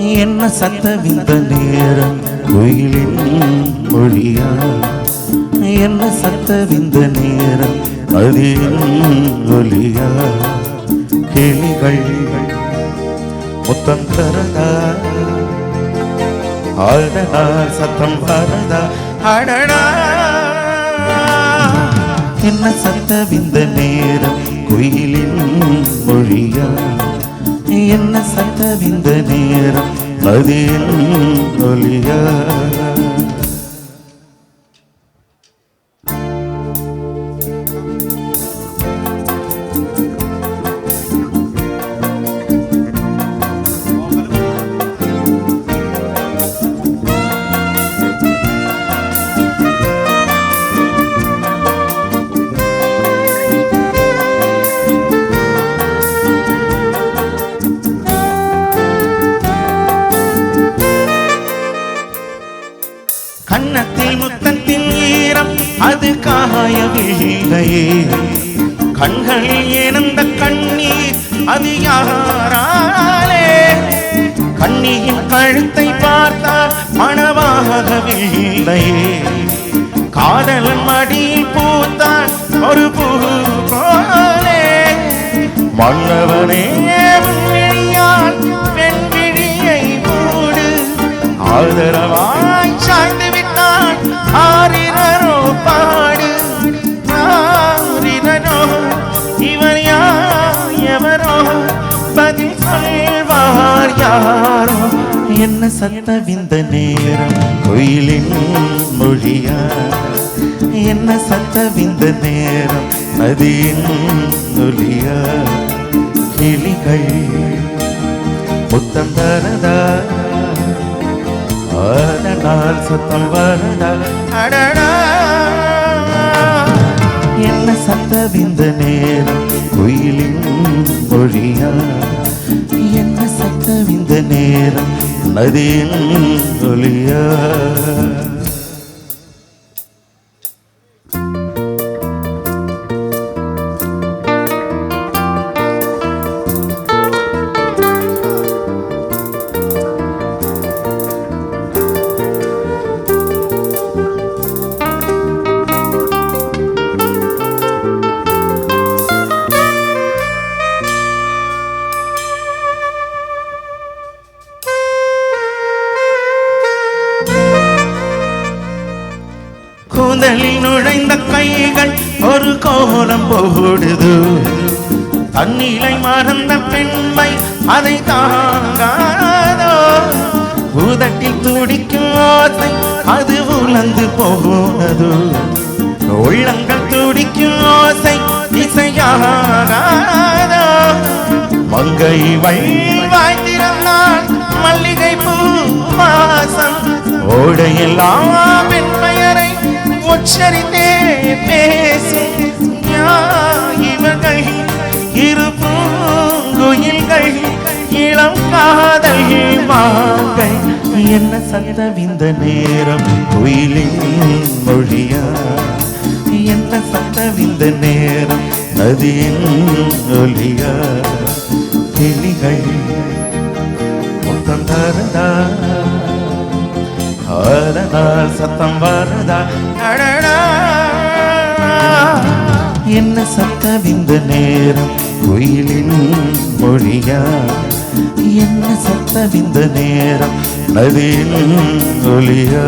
என்ன சத்தவிந்த நேரம் குயிலின் மொழியா, என்ன சத்தவிந்த நேரம் அதின் ஒலியா, கிளிகள் முத்தம் தரதா, அடடா சத்தம் வரதா, அடடா என்ன சத்தவிந்த நேரம் குயிலின் மொழியா, என்ன சத்தவிந்த நேரம் அதின் ஒலியா. கன்னத்தில் முத்தத்தின் ஈரம் அது காயவில்லையே, கண்களில் ஏனந்த கண்ணீர் அது யாராலே, கண்ணியின் கழுத்தை பார்த்தால் மணவாகவில்லையே, காதலன் மடியில் பூத்தான் ஒரு பூ போலே, மன்னவனே விழியால் பெண் விழியை மூடு, ஆதரவாய் சாய்ந்து விட்டான் ஆரிரோ பாடு, ஆரிரோ இவர் யாரோ பதில் சொல்வார் யாரோ. என்ன சத்தவிந்த நேரம் குயிலின் மொழியா, என்ன சத்தவிந்த நேரம் அதின் ஒலியா, கிளிகள் முத்தம் தரதா, அதனால் சத்தம் வரதா, அடடா என்ன சத்தவிந்த நேரம் குயிலின் மொழியா, என்ன சத்தவிந்த நேரம் நதியின் ஒலியா. கூந்தலில் நுழைந்த கைகள் ஒரு கோலம் போடுது, தன்னிலை மறந்த பெண்மை அதை தாங்காதோ, உதட்டில் துடிக்கும் ஓசை அது உலர்ந்து போனது, உள்ளங்கள் துடிக்கும் ஓசை இசையாகாதோ, மங்கை வாய்த்திருந்தால் மல்லிகை பூ வாசம், ஓடையெல்லாம் பெண் பெயரை உச்சரித்தே பேசும் இவர்கள் இரு பூங்குயில்கள் இளம் காதல் மாங்கள். என்ன சத்தவிந்த நேரம் குயிலின் மொழியா, என்ன சத்தவிந்த நேரம் நதியின் ஒலியா, கிளிகள் முத்தம் தரதா, அதனால் சத்தம் வரதா, அடடா என்ன சத்தவிந்த நேரம் குயிலின் மொழியா, என்ன சத்தவிந்த நேரம் நதியின் ஒலியா.